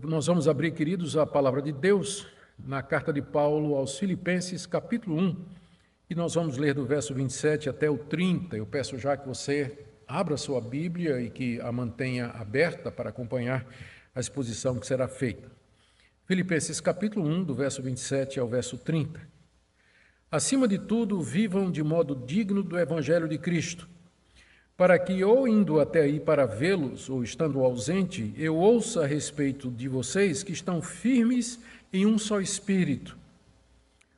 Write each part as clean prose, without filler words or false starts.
Nós vamos abrir, queridos, a palavra de Deus na carta de Paulo aos Filipenses, capítulo 1, e nós vamos ler do verso 27 até o 30. Eu peço já que você abra sua Bíblia e que a mantenha aberta para acompanhar a exposição que será feita. Filipenses, capítulo 1, do verso 27 ao verso 30. Acima de tudo, vivam de modo digno do Evangelho de Cristo, para que, ou indo até aí para vê-los, ou estando ausente, eu ouça a respeito de vocês que estão firmes em um só espírito,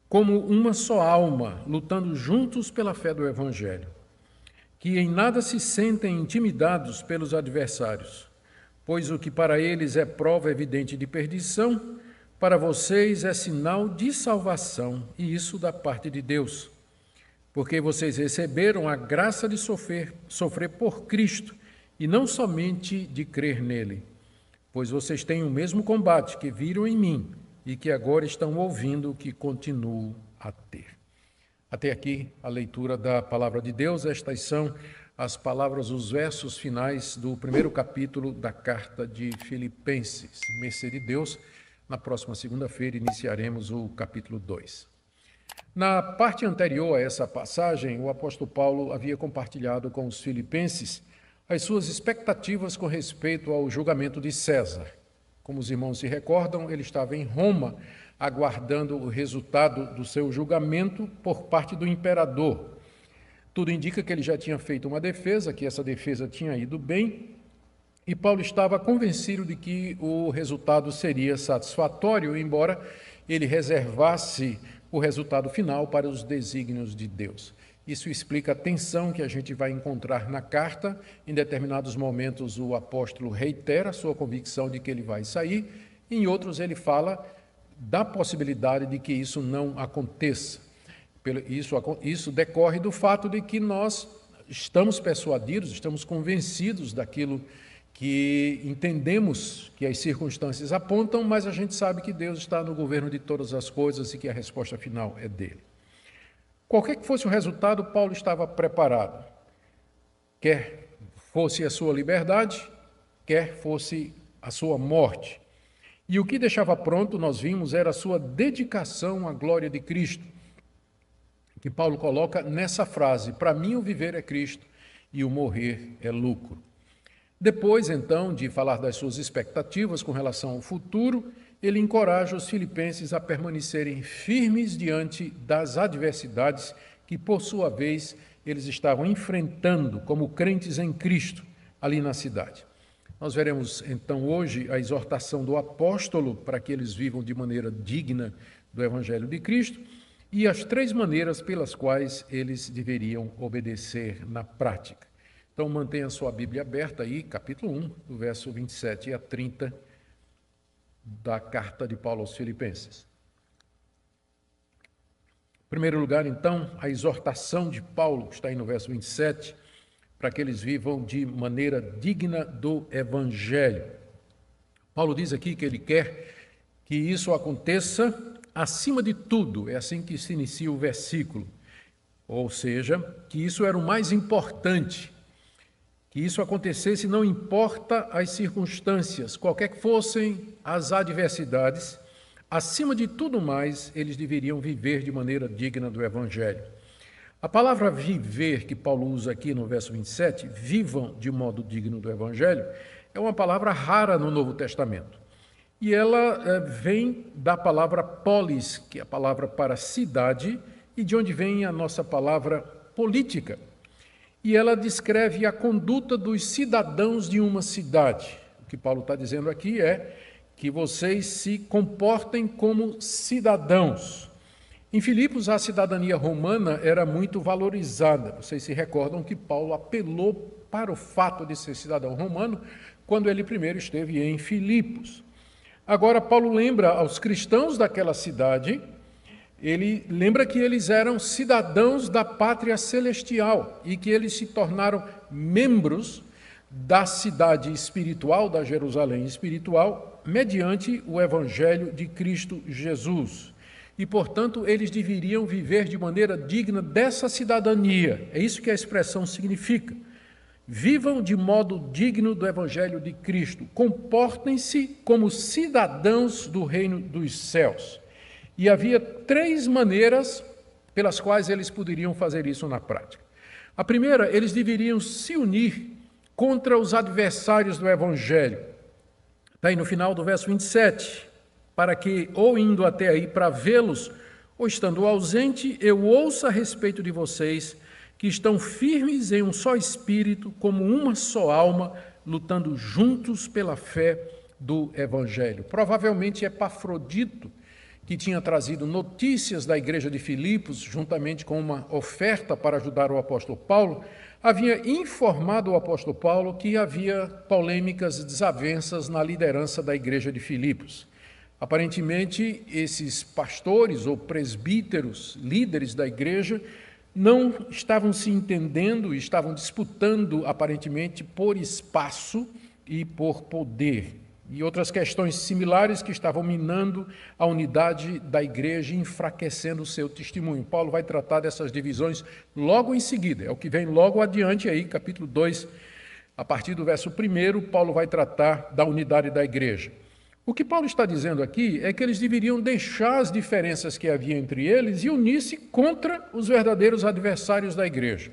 como uma só alma, lutando juntos pela fé do Evangelho, que em nada se sentem intimidados pelos adversários, pois o que para eles é prova evidente de perdição, para vocês é sinal de salvação, e isso da parte de Deus. Porque vocês receberam a graça de sofrer por Cristo, e não somente de crer nele. Pois vocês têm o mesmo combate que viram em mim, e que agora estão ouvindo que continuo a ter. Até aqui a leitura da palavra de Deus. Estas são as palavras, os versos finais do primeiro capítulo da carta de Filipenses. Mercê de Deus, na próxima segunda-feira iniciaremos o capítulo 2. Na parte anterior a essa passagem, o apóstolo Paulo havia compartilhado com os filipenses as suas expectativas com respeito ao julgamento de César. Como os irmãos se recordam, ele estava em Roma, aguardando o resultado do seu julgamento por parte do imperador. Tudo indica que ele já tinha feito uma defesa, que essa defesa tinha ido bem, e Paulo estava convencido de que o resultado seria satisfatório, embora ele reservasse o resultado final para os desígnios de Deus. Isso explica a tensão que a gente vai encontrar na carta. Em determinados momentos o apóstolo reitera a sua convicção de que ele vai sair, em outros ele fala da possibilidade de que isso não aconteça. Isso decorre do fato de que nós estamos persuadidos, estamos convencidos daquilo que entendemos que as circunstâncias apontam, mas a gente sabe que Deus está no governo de todas as coisas e que a resposta final é dele. Qualquer que fosse o resultado, Paulo estava preparado. Quer fosse a sua liberdade, quer fosse a sua morte. E o que deixava pronto, nós vimos, era a sua dedicação à glória de Cristo, que Paulo coloca nessa frase: para mim o viver é Cristo e o morrer é lucro. Depois, então, de falar das suas expectativas com relação ao futuro, ele encoraja os filipenses a permanecerem firmes diante das adversidades que, por sua vez, eles estavam enfrentando como crentes em Cristo ali na cidade. Nós veremos, então, hoje a exortação do apóstolo para que eles vivam de maneira digna do Evangelho de Cristo e as 3 maneiras pelas quais eles deveriam obedecer na prática. Então, mantenha sua Bíblia aberta aí, capítulo 1, do verso 27 a 30 da carta de Paulo aos Filipenses. Em primeiro lugar, então, a exortação de Paulo, que está aí no verso 27, para que eles vivam de maneira digna do Evangelho. Paulo diz aqui que ele quer que isso aconteça acima de tudo, é assim que se inicia o versículo, ou seja, que isso era o mais importante. Que isso acontecesse não importa as circunstâncias, qualquer que fossem as adversidades, acima de tudo mais, eles deveriam viver de maneira digna do Evangelho. A palavra viver que Paulo usa aqui no verso 27, vivam de modo digno do Evangelho, é uma palavra rara no Novo Testamento. E ela vem da palavra polis, que é a palavra para cidade, e de onde vem a nossa palavra política. E ela descreve a conduta dos cidadãos de uma cidade. O que Paulo está dizendo aqui é que vocês se comportem como cidadãos. Em Filipos, a cidadania romana era muito valorizada. Vocês se recordam que Paulo apelou para o fato de ser cidadão romano quando ele primeiro esteve em Filipos. Agora, Paulo lembra aos cristãos daquela cidade. Ele lembra que eles eram cidadãos da pátria celestial e que eles se tornaram membros da cidade espiritual, da Jerusalém espiritual, mediante o Evangelho de Cristo Jesus. E, portanto, eles deveriam viver de maneira digna dessa cidadania. É isso que a expressão significa. vivam de modo digno do Evangelho de Cristo, comportem-se como cidadãos do reino dos céus. E havia 3 maneiras pelas quais eles poderiam fazer isso na prática. A primeira, eles deveriam se unir contra os adversários do Evangelho. Está aí no final do verso 27, para que, ou indo até aí para vê-los, ou estando ausente, eu ouça a respeito de vocês, que estão firmes em um só espírito, como uma só alma, lutando juntos pela fé do Evangelho. Provavelmente Epafrodito, que tinha trazido notícias da igreja de Filipos, juntamente com uma oferta para ajudar o apóstolo Paulo, havia informado o apóstolo Paulo que havia polêmicas e desavenças na liderança da igreja de Filipos. Aparentemente, esses pastores ou presbíteros, líderes da igreja, não estavam se entendendo e estavam disputando, aparentemente, por espaço e por poder. E outras questões similares que estavam minando a unidade da igreja e enfraquecendo o seu testemunho. Paulo vai tratar dessas divisões logo em seguida, é o que vem logo adiante aí, capítulo 2, a partir do verso 1, Paulo vai tratar da unidade da igreja. O que Paulo está dizendo aqui é que eles deveriam deixar as diferenças que havia entre eles e unir-se contra os verdadeiros adversários da igreja.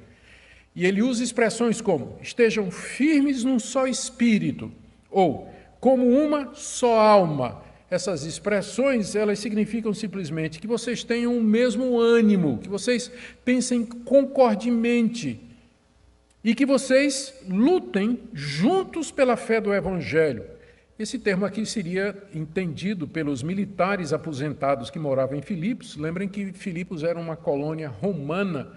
E ele usa expressões como, estejam firmes num só espírito, ou como uma só alma. Essas expressões, elas significam simplesmente que vocês tenham o mesmo ânimo, que vocês pensem concordemente e que vocês lutem juntos pela fé do Evangelho. Esse termo aqui seria entendido pelos militares aposentados que moravam em Filipos. Lembrem que Filipos era uma colônia romana,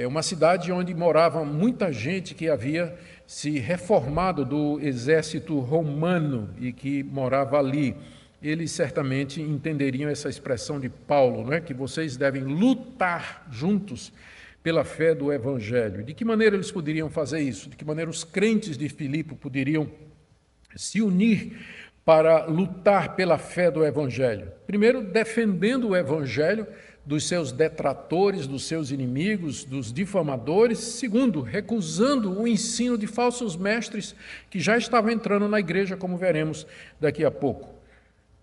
uma cidade onde morava muita gente que havia se reformado do exército romano e que morava ali. Eles certamente entenderiam essa expressão de Paulo, não é? Que vocês devem lutar juntos pela fé do Evangelho. De que maneira eles poderiam fazer isso? De que maneira os crentes de Filipe poderiam se unir para lutar pela fé do Evangelho? Primeiro, defendendo o Evangelho dos seus detratores, dos seus inimigos, dos difamadores. Segundo, recusando o ensino de falsos mestres que já estavam entrando na igreja, como veremos daqui a pouco.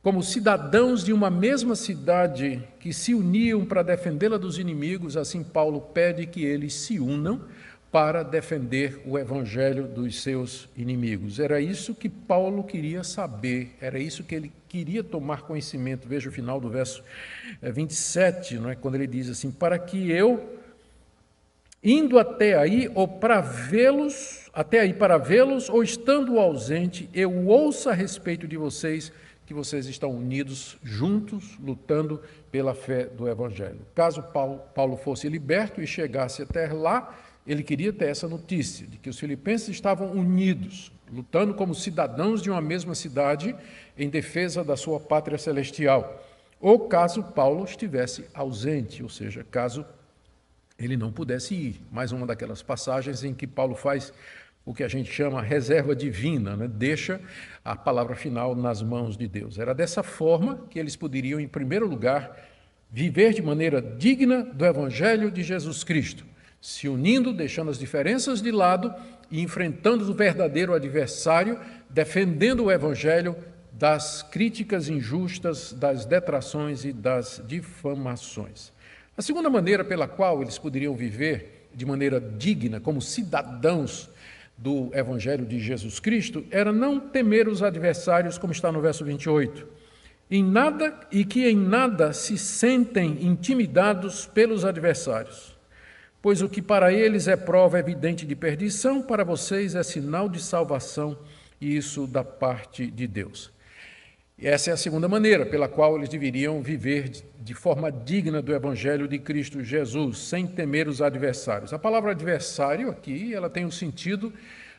Como cidadãos de uma mesma cidade que se uniam para defendê-la dos inimigos, assim Paulo pede que eles se unam para defender o Evangelho dos seus inimigos. Era isso que Paulo queria saber, era isso que ele queria tomar conhecimento. Veja o final do verso 27, não é? Quando ele diz assim, para que eu, indo até aí, ou para vê-los, até aí para vê-los, ou estando ausente, eu ouça a respeito de vocês, que vocês estão unidos, juntos, lutando pela fé do Evangelho. Caso Paulo fosse liberto e chegasse até lá, ele queria ter essa notícia, de que os filipenses estavam unidos, lutando como cidadãos de uma mesma cidade em defesa da sua pátria celestial. Ou caso Paulo estivesse ausente, ou seja, caso ele não pudesse ir. Mais uma daquelas passagens em que Paulo faz o que a gente chama reserva divina, né? Deixa a palavra final nas mãos de Deus. Era dessa forma que eles poderiam, em primeiro lugar, viver de maneira digna do Evangelho de Jesus Cristo, se unindo, deixando as diferenças de lado e enfrentando o verdadeiro adversário, defendendo o Evangelho das críticas injustas, das detrações e das difamações. A segunda maneira pela qual eles poderiam viver de maneira digna, como cidadãos do Evangelho de Jesus Cristo, era não temer os adversários, como está no verso 28. Que em nada se sentem intimidados pelos adversários. Pois o que para eles é prova evidente de perdição, para vocês é sinal de salvação, e isso da parte de Deus. E essa é a segunda maneira pela qual eles deveriam viver de forma digna do Evangelho de Cristo Jesus, sem temer os adversários. A palavra adversário aqui, ela tem o sentido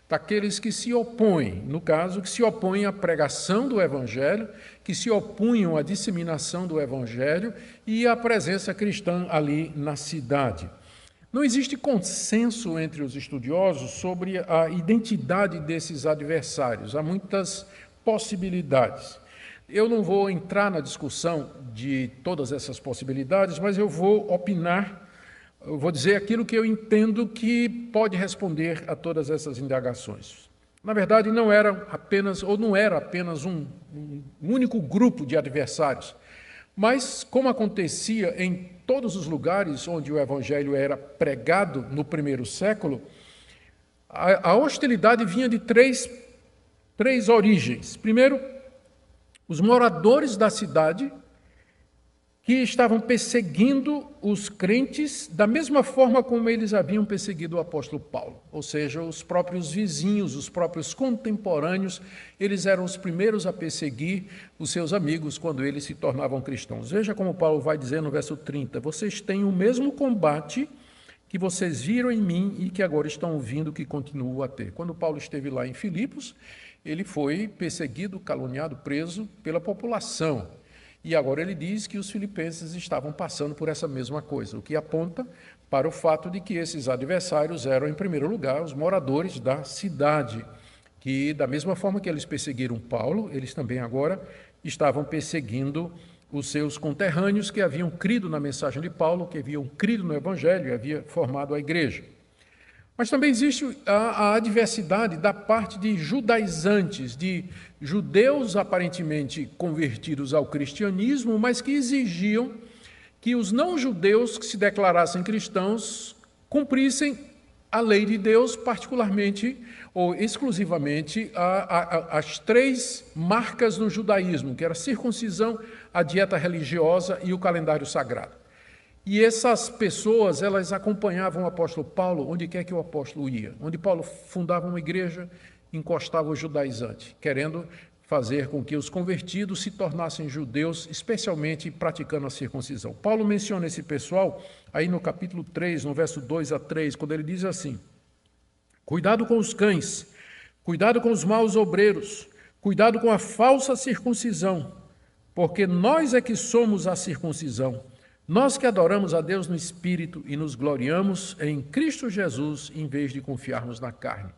daqueles que se opõem, no caso, que se opõem à pregação do Evangelho, que se opunham à disseminação do Evangelho e à presença cristã ali na cidade. Não existe consenso entre os estudiosos sobre a identidade desses adversários. Há muitas possibilidades. Eu não vou entrar na discussão de todas essas possibilidades, mas eu vou opinar eu vou dizer aquilo que eu entendo que pode responder a todas essas indagações. Na verdade, não era apenas um único grupo de adversários, mas como acontecia em todos os lugares onde o evangelho era pregado no primeiro século, a hostilidade vinha de três origens. Primeiro, os moradores da cidade, que estavam perseguindo os crentes da mesma forma como eles haviam perseguido o apóstolo Paulo. Ou seja, os próprios vizinhos, os próprios contemporâneos, eles eram os primeiros a perseguir os seus amigos quando eles se tornavam cristãos. Veja como Paulo vai dizer no verso 30, vocês têm o mesmo combate que vocês viram em mim e que agora estão ouvindo que continuam a ter. Quando Paulo esteve lá em Filipos, ele foi perseguido, caluniado, preso pela população. E agora ele diz que os filipenses estavam passando por essa mesma coisa, o que aponta para o fato de que esses adversários eram, em primeiro lugar, os moradores da cidade, que da mesma forma que eles perseguiram Paulo, eles também agora estavam perseguindo os seus conterrâneos que haviam crido na mensagem de Paulo, que haviam crido no Evangelho e haviam formado a igreja. Mas também existe a adversidade da parte de judaizantes, de judeus aparentemente convertidos ao cristianismo, mas que exigiam que os não-judeus que se declarassem cristãos cumprissem a lei de Deus, particularmente ou exclusivamente as três marcas no judaísmo, que era a circuncisão, a dieta religiosa e o calendário sagrado. E essas pessoas, elas acompanhavam o apóstolo Paulo onde quer que o apóstolo ia. Onde Paulo fundava uma igreja, encostava o judaizante, querendo fazer com que os convertidos se tornassem judeus, especialmente praticando a circuncisão. Paulo menciona esse pessoal aí no capítulo 3, no verso 2 a 3, quando ele diz assim: cuidado com os cães, cuidado com os maus obreiros, cuidado com a falsa circuncisão, porque nós é que somos a circuncisão. Nós que adoramos a Deus no Espírito e nos gloriamos em Cristo Jesus, em vez de confiarmos na carne.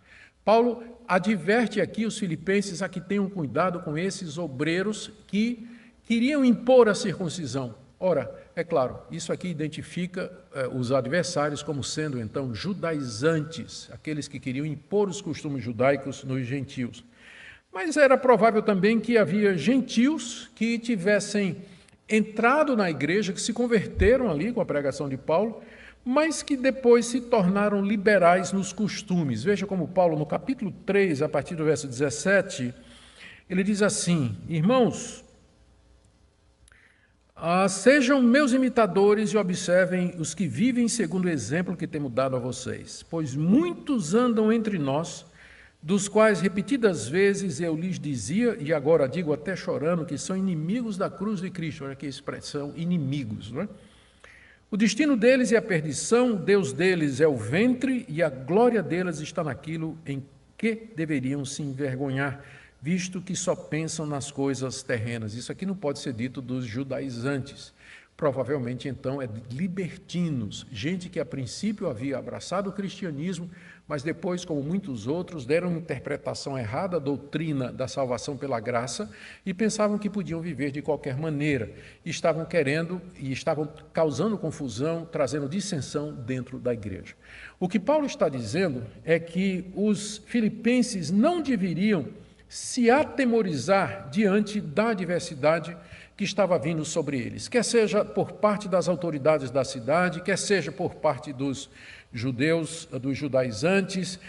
Paulo adverte aqui os filipenses a que tenham cuidado com esses obreiros que queriam impor a circuncisão. Ora, é claro, isso aqui identifica os adversários como sendo, então, judaizantes, aqueles que queriam impor os costumes judaicos nos gentios. Mas era provável também que havia gentios que tivessem entrado na igreja, que se converteram ali com a pregação de Paulo, mas que depois se tornaram liberais nos costumes. Veja como Paulo, no capítulo 3, a partir do verso 17, ele diz assim: irmãos, sejam meus imitadores e observem os que vivem segundo o exemplo que temos dado a vocês, pois muitos andam entre nós, dos quais repetidas vezes eu lhes dizia, e agora digo até chorando, que são inimigos da cruz de Cristo. Olha que expressão, inimigos, não é? O destino deles é a perdição, o Deus deles é o ventre, e a glória deles está naquilo em que deveriam se envergonhar, visto que só pensam nas coisas terrenas. Isso aqui não pode ser dito dos judaizantes. Provavelmente, então, é de libertinos, gente que a princípio havia abraçado o cristianismo, mas depois, como muitos outros, deram uma interpretação errada à doutrina da salvação pela graça e pensavam que podiam viver de qualquer maneira. Estavam querendo e estavam causando confusão, trazendo dissensão dentro da igreja. O que Paulo está dizendo é que os filipenses não deveriam se atemorizar diante da adversidade que estava vindo sobre eles, quer seja por parte das autoridades da cidade, quer seja por parte dos judeus, dos judaizantes,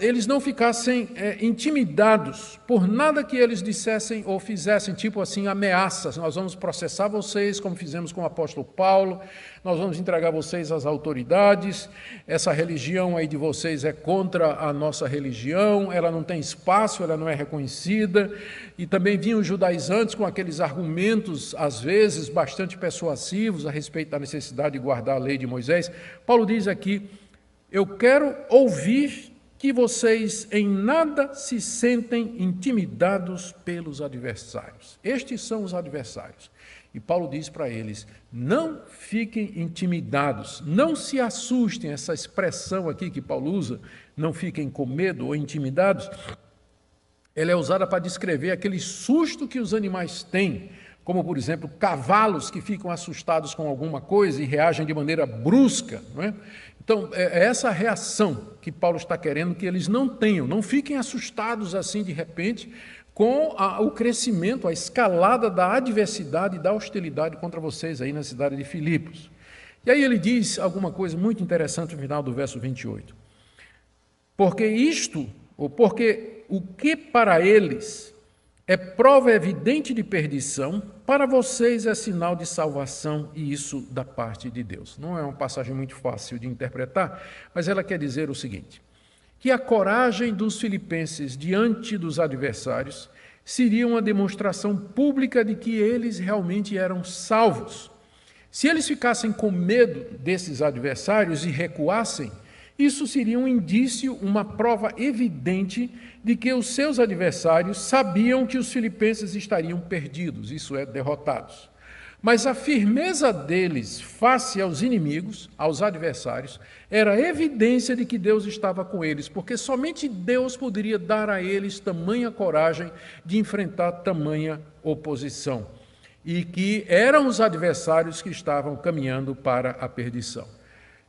eles não ficassem intimidados por nada que eles dissessem ou fizessem, tipo assim, ameaças: nós vamos processar vocês, como fizemos com o apóstolo Paulo, nós vamos entregar vocês às autoridades, essa religião aí de vocês é contra a nossa religião, ela não tem espaço, ela não é reconhecida. E também vinham os judaizantes com aqueles argumentos, às vezes, bastante persuasivos a respeito da necessidade de guardar a lei de Moisés. Paulo diz aqui: eu quero ouvir que vocês em nada se sentem intimidados pelos adversários. Estes são os adversários. E Paulo diz para eles: não fiquem intimidados, não se assustem. Essa expressão aqui que Paulo usa, não fiquem com medo ou intimidados, ela é usada para descrever aquele susto que os animais têm como, por exemplo, cavalos que ficam assustados com alguma coisa e reagem de maneira brusca, não é? Então, é essa reação que Paulo está querendo que eles não tenham, não fiquem assustados assim de repente com o crescimento, a escalada da adversidade e da hostilidade contra vocês aí na cidade de Filipos. E aí ele diz alguma coisa muito interessante no final do verso 28. Porque o que para eles é prova evidente de perdição, para vocês é sinal de salvação, e isso da parte de Deus. Não é uma passagem muito fácil de interpretar, mas ela quer dizer o seguinte, que a coragem dos filipenses diante dos adversários seria uma demonstração pública de que eles realmente eram salvos. Se eles ficassem com medo desses adversários e recuassem, isso seria um indício, uma prova evidente de que os seus adversários sabiam que os filipenses estariam perdidos, isso é, derrotados. Mas a firmeza deles face aos inimigos, aos adversários, era evidência de que Deus estava com eles, porque somente Deus poderia dar a eles tamanha coragem de enfrentar tamanha oposição, e que eram os adversários que estavam caminhando para a perdição.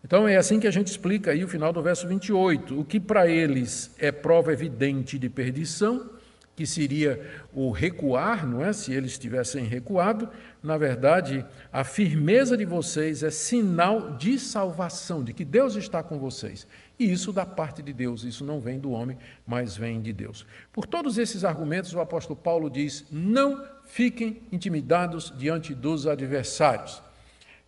Então, é assim que a gente explica aí o final do verso 28. O que para eles é prova evidente de perdição, que seria o recuar, não é? Se eles tivessem recuado, na verdade, a firmeza de vocês é sinal de salvação, de que Deus está com vocês. E isso da parte de Deus, isso não vem do homem, mas vem de Deus. Por todos esses argumentos, o apóstolo Paulo diz, não fiquem intimidados diante dos adversários.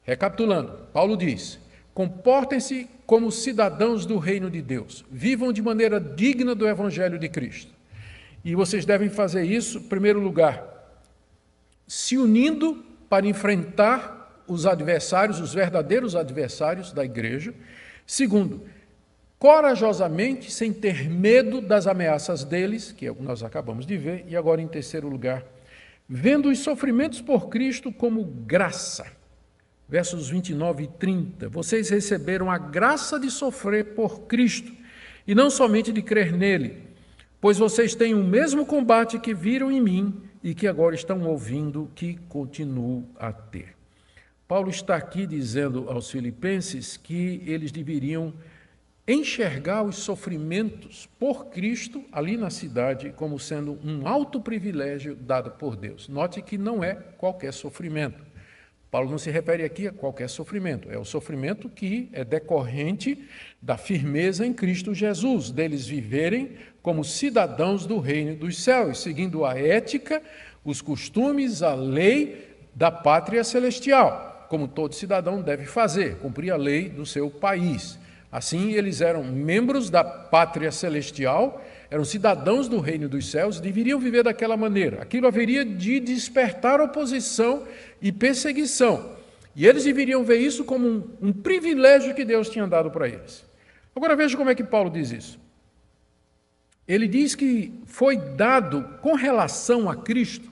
Recapitulando, Paulo diz, comportem-se como cidadãos do reino de Deus. Vivam de maneira digna do evangelho de Cristo. E vocês devem fazer isso, em primeiro lugar, se unindo para enfrentar os adversários, os verdadeiros adversários da igreja. Segundo, corajosamente, sem ter medo das ameaças deles, que nós acabamos de ver. E agora, em terceiro lugar, vendo os sofrimentos por Cristo como graça. Versos 29 e 30, vocês receberam a graça de sofrer por Cristo, e não somente de crer nele, pois vocês têm o mesmo combate que viram em mim e que agora estão ouvindo que continuo a ter. Paulo está aqui dizendo aos filipenses que eles deveriam enxergar os sofrimentos por Cristo ali na cidade como sendo um alto privilégio dado por Deus. Note que não é qualquer sofrimento. Paulo não se refere aqui a qualquer sofrimento, é o sofrimento que é decorrente da firmeza em Cristo Jesus, deles viverem como cidadãos do reino dos céus, seguindo a ética, os costumes, a lei da pátria celestial, como todo cidadão deve fazer, cumprir a lei do seu país. Assim, eles eram membros da pátria celestial, eram cidadãos do reino dos céus, deveriam viver daquela maneira. Aquilo haveria de despertar oposição e perseguição. E eles deveriam ver isso como um privilégio que Deus tinha dado para eles. Agora veja como é que Paulo diz isso. Ele diz que foi dado com relação a Cristo,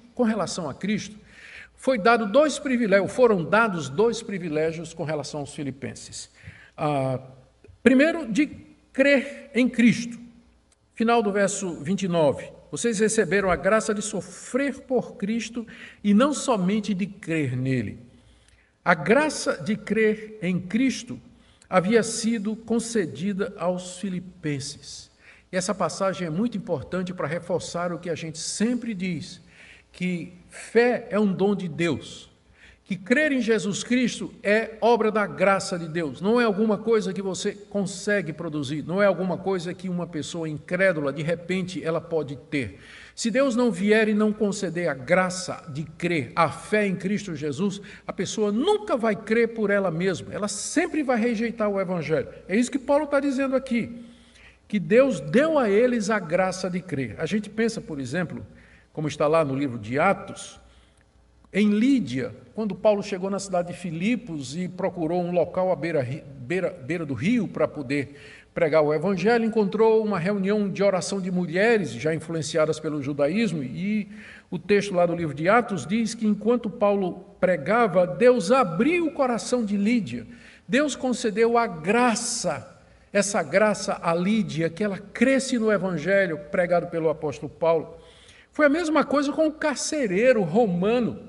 foram dados dois privilégios com relação aos filipenses. Primeiro, de crer em Cristo. Final do verso 29. Vocês receberam a graça de sofrer por Cristo e não somente de crer nele. A graça de crer em Cristo havia sido concedida aos filipenses. E essa passagem é muito importante para reforçar o que a gente sempre diz, que fé é um dom de Deus. Que crer em Jesus Cristo é obra da graça de Deus, não é alguma coisa que você consegue produzir, não é alguma coisa que uma pessoa incrédula, de repente, ela pode ter. Se Deus não vier e não conceder a graça de crer, a fé em Cristo Jesus, a pessoa nunca vai crer por ela mesma, ela sempre vai rejeitar o Evangelho. É isso que Paulo está dizendo aqui, que Deus deu a eles a graça de crer. A gente pensa, por exemplo, como está lá no livro de Atos, em Lídia, quando Paulo chegou na cidade de Filipos e procurou um local à beira do rio para poder pregar o evangelho, encontrou uma reunião de oração de mulheres já influenciadas pelo judaísmo, e o texto lá do livro de Atos diz que enquanto Paulo pregava, Deus abriu o coração de Lídia, Deus concedeu a graça, essa graça a Lídia, que ela cresce no evangelho pregado pelo apóstolo Paulo. Foi a mesma coisa com o carcereiro romano,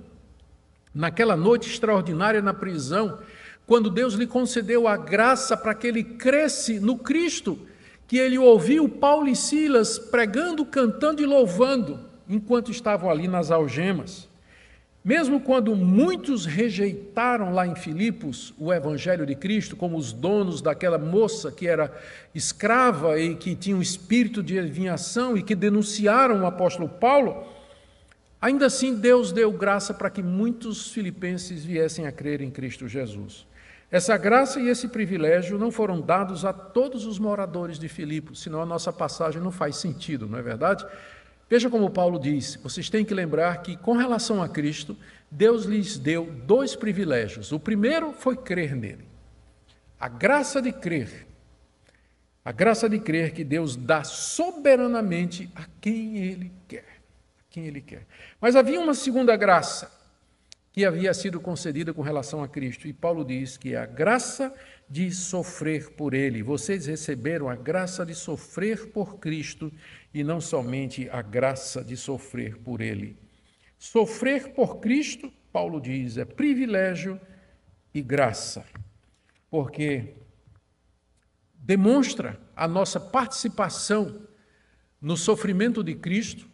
naquela noite extraordinária na prisão, quando Deus lhe concedeu a graça para que ele cresce no Cristo, que ele ouviu Paulo e Silas pregando, cantando e louvando, enquanto estavam ali nas algemas. Mesmo quando muitos rejeitaram lá em Filipos o evangelho de Cristo, como os donos daquela moça que era escrava e que tinha um espírito de adivinhação e que denunciaram o apóstolo Paulo, ainda assim Deus deu graça para que muitos filipenses viessem a crer em Cristo Jesus. Essa graça e esse privilégio não foram dados a todos os moradores de Filipos, senão a nossa passagem não faz sentido, não é verdade? Veja como Paulo diz, vocês têm que lembrar que, com relação a Cristo, Deus lhes deu 2 privilégios. O primeiro foi crer nele. A graça de crer que Deus dá soberanamente a quem Ele quer. Mas havia uma segunda graça que havia sido concedida com relação a Cristo, e Paulo diz que é a graça de sofrer por Ele. Vocês receberam a graça de sofrer por Cristo e não somente a graça de sofrer por Ele. Sofrer por Cristo, Paulo diz, é privilégio e graça, porque demonstra a nossa participação no sofrimento de Cristo,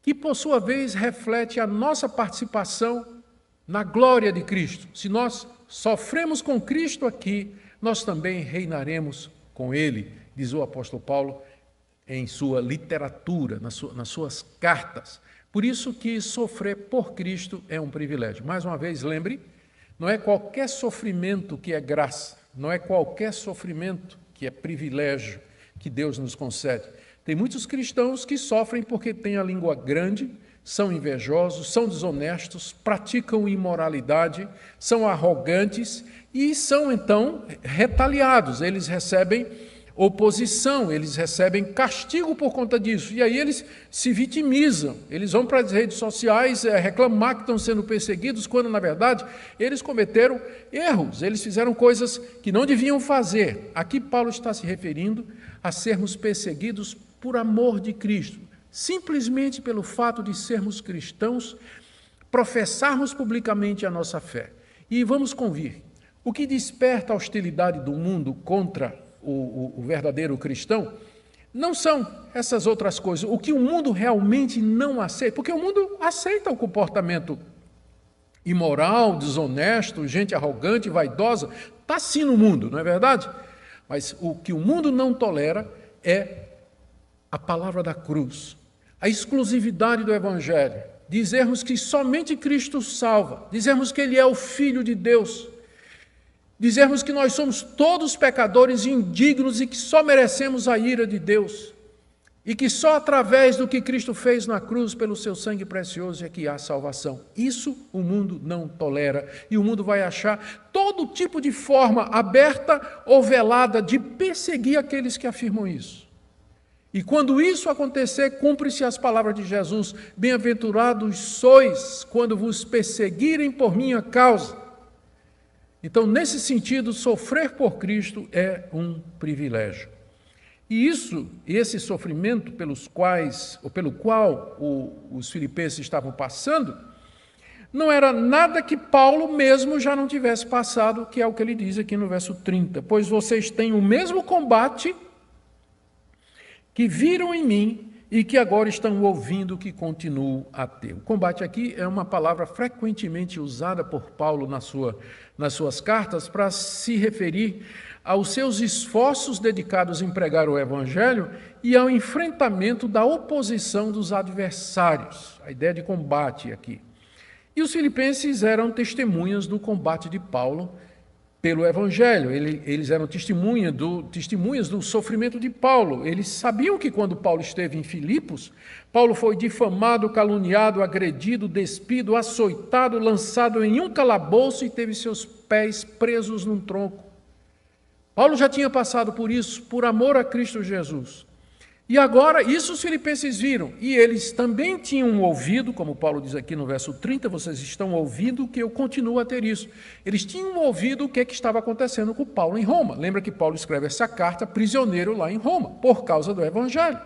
que por sua vez reflete a nossa participação na glória de Cristo. Se nós sofremos com Cristo aqui, nós também reinaremos com Ele, diz o apóstolo Paulo em sua literatura, nas suas cartas. Por isso que sofrer por Cristo é um privilégio. Mais uma vez, lembre, não é qualquer sofrimento que é graça, não é qualquer sofrimento que é privilégio que Deus nos concede. Tem muitos cristãos que sofrem porque têm a língua grande, são invejosos, são desonestos, praticam imoralidade, são arrogantes e são, então, retaliados. Eles recebem oposição, eles recebem castigo por conta disso. E aí eles se vitimizam, eles vão para as redes sociais reclamar que estão sendo perseguidos, quando, na verdade, eles cometeram erros, eles fizeram coisas que não deviam fazer. Aqui Paulo está se referindo a sermos perseguidos por amor de Cristo, simplesmente pelo fato de sermos cristãos, professarmos publicamente a nossa fé. E vamos convir, o que desperta a hostilidade do mundo contra o verdadeiro cristão não são essas outras coisas, o que o mundo realmente não aceita, porque o mundo aceita o comportamento imoral, desonesto, gente arrogante, vaidosa, está sim no mundo, não é verdade? Mas o que o mundo não tolera é a palavra da cruz, a exclusividade do Evangelho, dizermos que somente Cristo salva, dizermos que Ele é o Filho de Deus, dizermos que nós somos todos pecadores indignos e que só merecemos a ira de Deus, e que só através do que Cristo fez na cruz, pelo seu sangue precioso, é que há salvação. Isso o mundo não tolera, e o mundo vai achar todo tipo de forma aberta ou velada de perseguir aqueles que afirmam isso. E quando isso acontecer, cumpre-se as palavras de Jesus: bem-aventurados sois quando vos perseguirem por minha causa. Então, nesse sentido, sofrer por Cristo é um privilégio. E esse sofrimento pelo qual os filipenses estavam passando, não era nada que Paulo mesmo já não tivesse passado, que é o que ele diz aqui no verso 30. Pois vocês têm o mesmo combate que viram em mim e que agora estão ouvindo que continuo a ter. O combate aqui é uma palavra frequentemente usada por Paulo nas suas cartas para se referir aos seus esforços dedicados em pregar o Evangelho e ao enfrentamento da oposição dos adversários. A ideia de combate aqui. E os filipenses eram testemunhas do combate de Paulo pelo Evangelho. Eles eram testemunhas do sofrimento de Paulo. Eles sabiam que quando Paulo esteve em Filipos, Paulo foi difamado, caluniado, agredido, despido, açoitado, lançado em um calabouço e teve seus pés presos num tronco. Paulo já tinha passado por isso, por amor a Cristo Jesus. E agora, isso os filipenses viram, e eles também tinham ouvido, como Paulo diz aqui no verso 30, vocês estão ouvindo que eu continuo a ter isso. Eles tinham ouvido o que estava acontecendo com Paulo em Roma. Lembra que Paulo escreve essa carta prisioneiro lá em Roma, por causa do Evangelho.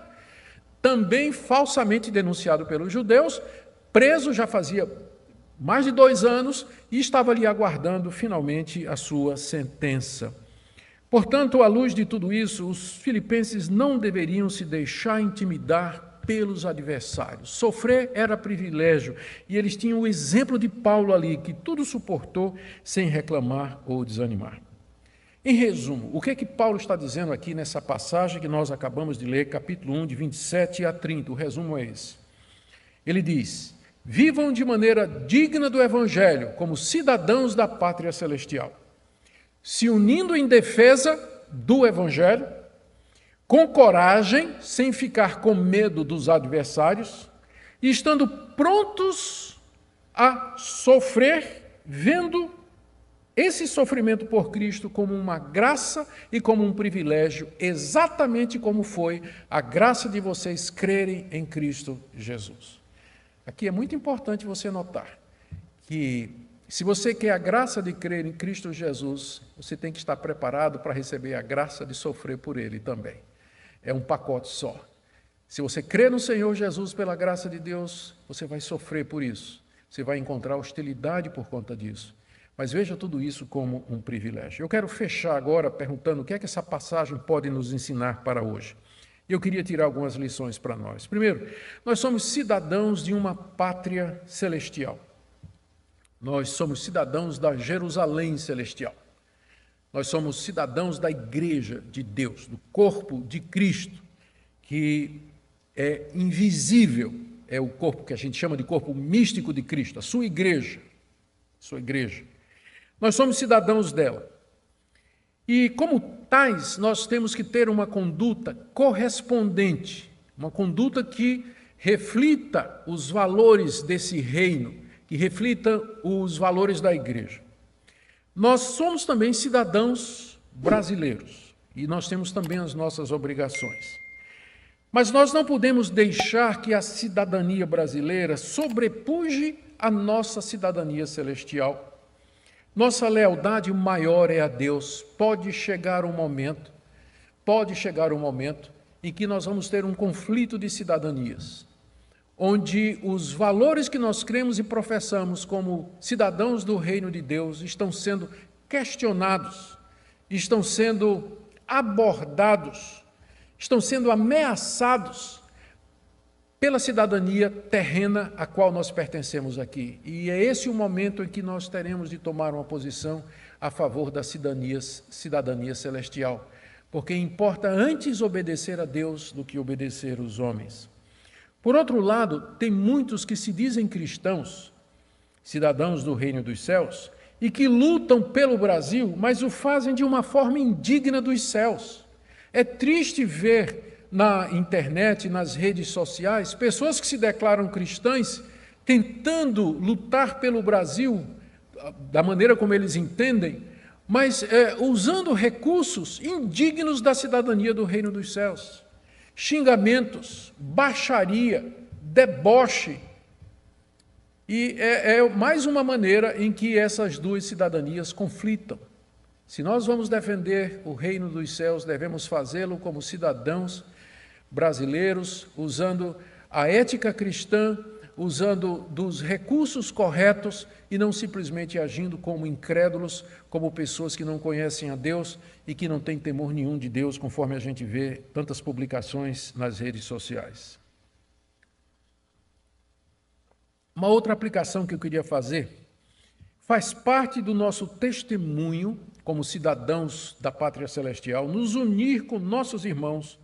Também falsamente denunciado pelos judeus, preso já fazia mais de 2 anos e estava ali aguardando finalmente a sua sentença. Portanto, à luz de tudo isso, os filipenses não deveriam se deixar intimidar pelos adversários. Sofrer era privilégio e eles tinham o exemplo de Paulo ali, que tudo suportou sem reclamar ou desanimar. Em resumo, o que é que Paulo está dizendo aqui nessa passagem que nós acabamos de ler, capítulo 1, de 27 a 30? O resumo é esse. Ele diz: vivam de maneira digna do Evangelho, como cidadãos da pátria celestial, se unindo em defesa do Evangelho, com coragem, sem ficar com medo dos adversários, e estando prontos a sofrer, vendo esse sofrimento por Cristo como uma graça e como um privilégio, exatamente como foi a graça de vocês crerem em Cristo Jesus. Aqui é muito importante você notar que, se você quer a graça de crer em Cristo Jesus, você tem que estar preparado para receber a graça de sofrer por Ele também. É um pacote só. Se você crê no Senhor Jesus pela graça de Deus, você vai sofrer por isso. Você vai encontrar hostilidade por conta disso. Mas veja tudo isso como um privilégio. Eu quero fechar agora perguntando o que é que essa passagem pode nos ensinar para hoje. Eu queria tirar algumas lições para nós. Primeiro, nós somos cidadãos de uma pátria celestial. Nós somos cidadãos da Jerusalém celestial. Nós somos cidadãos da igreja de Deus, do corpo de Cristo, que é invisível, é o corpo que a gente chama de corpo místico de Cristo, a sua igreja. Nós somos cidadãos dela. E como tais, nós temos que ter uma conduta correspondente, uma conduta que reflita os valores desse reino, que reflita os valores da igreja. Nós somos também cidadãos brasileiros e nós temos também as nossas obrigações. Mas nós não podemos deixar que a cidadania brasileira sobrepuje a nossa cidadania celestial. Nossa lealdade maior é a Deus. Pode chegar um momento em que nós vamos ter um conflito de cidadanias, onde os valores que nós cremos e professamos como cidadãos do reino de Deus estão sendo questionados, estão sendo abordados, estão sendo ameaçados pela cidadania terrena a qual nós pertencemos aqui. E é esse o momento em que nós teremos de tomar uma posição a favor da cidadania celestial, porque importa antes obedecer a Deus do que obedecer os homens. Por outro lado, tem muitos que se dizem cristãos, cidadãos do reino dos céus, e que lutam pelo Brasil, mas o fazem de uma forma indigna dos céus. É triste ver na internet, nas redes sociais, pessoas que se declaram cristãs tentando lutar pelo Brasil da maneira como eles entendem, mas usando recursos indignos da cidadania do reino dos céus. Xingamentos, baixaria, deboche. E é mais uma maneira em que essas duas cidadanias conflitam. Se nós vamos defender o reino dos céus, devemos fazê-lo como cidadãos brasileiros, usando a ética cristã, usando dos recursos corretos e não simplesmente agindo como incrédulos, como pessoas que não conhecem a Deus e que não têm temor nenhum de Deus, conforme a gente vê tantas publicações nas redes sociais. Uma outra aplicação que eu queria fazer faz parte do nosso testemunho como cidadãos da pátria celestial, nos unir com nossos irmãos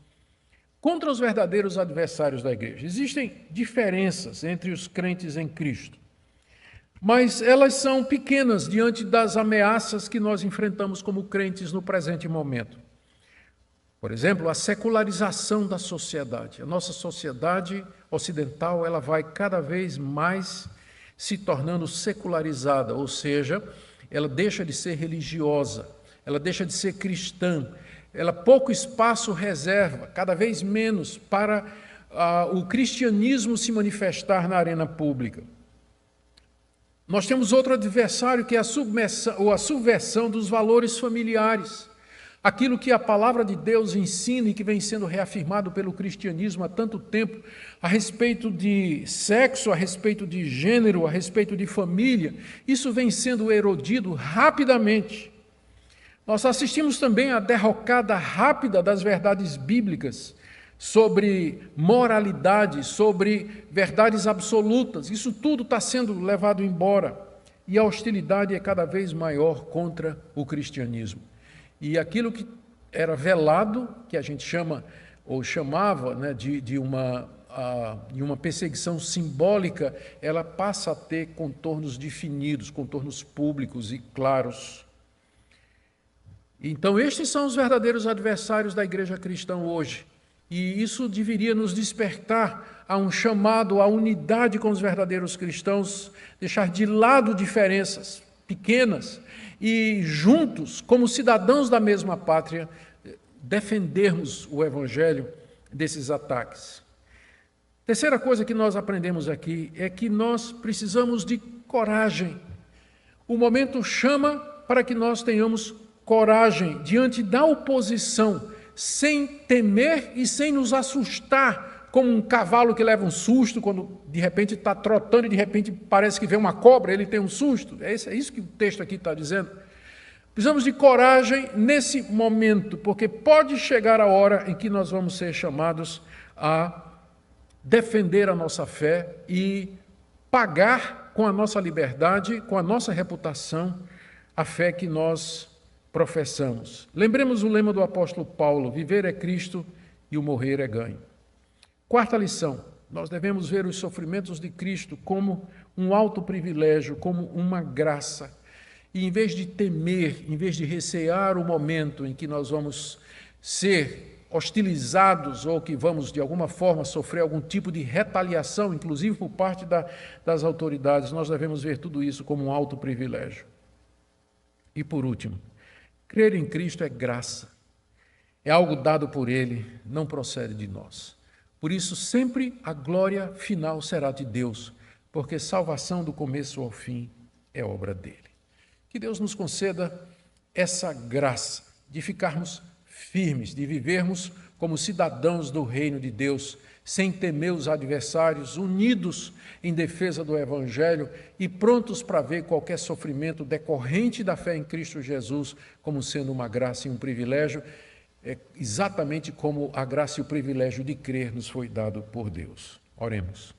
contra os verdadeiros adversários da igreja. Existem diferenças entre os crentes em Cristo, mas elas são pequenas diante das ameaças que nós enfrentamos como crentes no presente momento. Por exemplo, a secularização da sociedade. A nossa sociedade ocidental, ela vai cada vez mais se tornando secularizada, ou seja, ela deixa de ser religiosa, ela deixa de ser cristã, ela pouco espaço reserva, cada vez menos, para o cristianismo se manifestar na arena pública. Nós temos outro adversário que é a subversão dos valores familiares. aquilo que a palavra de Deus ensina e que vem sendo reafirmado pelo cristianismo há tanto tempo, a respeito de sexo, a respeito de gênero, a respeito de família, isso vem sendo erodido rapidamente. Nós assistimos também à derrocada rápida das verdades bíblicas sobre moralidade, sobre verdades absolutas. Isso tudo está sendo levado embora e a hostilidade é cada vez maior contra o cristianismo. E aquilo que era velado, que a gente chama ou chamava, né, de uma perseguição simbólica, ela passa a ter contornos definidos, contornos públicos e claros. Então, estes são os verdadeiros adversários da igreja cristã hoje. E isso deveria nos despertar a um chamado à unidade com os verdadeiros cristãos, deixar de lado diferenças pequenas e juntos, como cidadãos da mesma pátria, defendermos o evangelho desses ataques. Terceira coisa que nós aprendemos aqui é que nós precisamos de coragem. O momento chama para que nós tenhamos coragem diante da oposição, sem temer e sem nos assustar, como um cavalo que leva um susto quando de repente está trotando e de repente parece que vê uma cobra, ele tem um susto. É isso que o texto aqui está dizendo. Precisamos de coragem nesse momento, porque pode chegar a hora em que nós vamos ser chamados a defender a nossa fé e pagar com a nossa liberdade, com a nossa reputação, a fé que nós professamos. Lembremos o lema do apóstolo Paulo: viver é Cristo e o morrer é ganho. Quarta lição, nós devemos ver os sofrimentos de Cristo como um alto privilégio, como uma graça. E em vez de temer, em vez de recear o momento em que nós vamos ser hostilizados ou que vamos, de alguma forma, sofrer algum tipo de retaliação, inclusive por parte das autoridades, nós devemos ver tudo isso como um alto privilégio. E por último, crer em Cristo é graça, é algo dado por Ele, não procede de nós. Por isso, sempre a glória final será de Deus, porque salvação do começo ao fim é obra dEle. Que Deus nos conceda essa graça de ficarmos firmes, de vivermos como cidadãos do reino de Deus, sem temer os adversários, unidos em defesa do Evangelho e prontos para ver qualquer sofrimento decorrente da fé em Cristo Jesus como sendo uma graça e um privilégio, exatamente como a graça e o privilégio de crer nos foi dado por Deus. Oremos.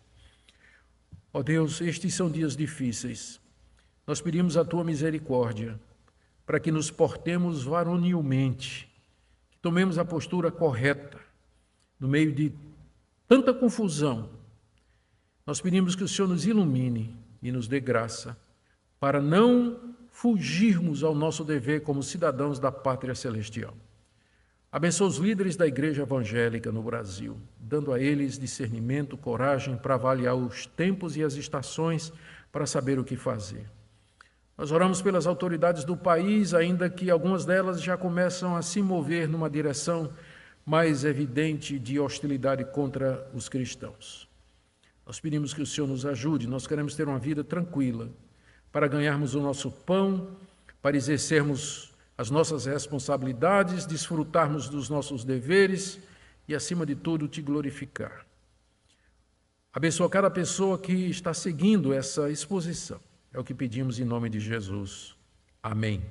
Ó Deus, estes são dias difíceis. Nós pedimos a Tua misericórdia para que nos portemos varonilmente, que tomemos a postura correta no meio de tanta confusão. Nós pedimos que o Senhor nos ilumine e nos dê graça para não fugirmos ao nosso dever como cidadãos da pátria celestial. Abençoa os líderes da igreja evangélica no Brasil, dando a eles discernimento, coragem para avaliar os tempos e as estações para saber o que fazer. Nós oramos pelas autoridades do país, ainda que algumas delas já começam a se mover numa direção mais evidente de hostilidade contra os cristãos. Nós pedimos que o Senhor nos ajude, nós queremos ter uma vida tranquila, para ganharmos o nosso pão, para exercermos as nossas responsabilidades, desfrutarmos dos nossos deveres e, acima de tudo, te glorificar. Abençoa cada pessoa que está seguindo essa exposição. É o que pedimos em nome de Jesus. Amém.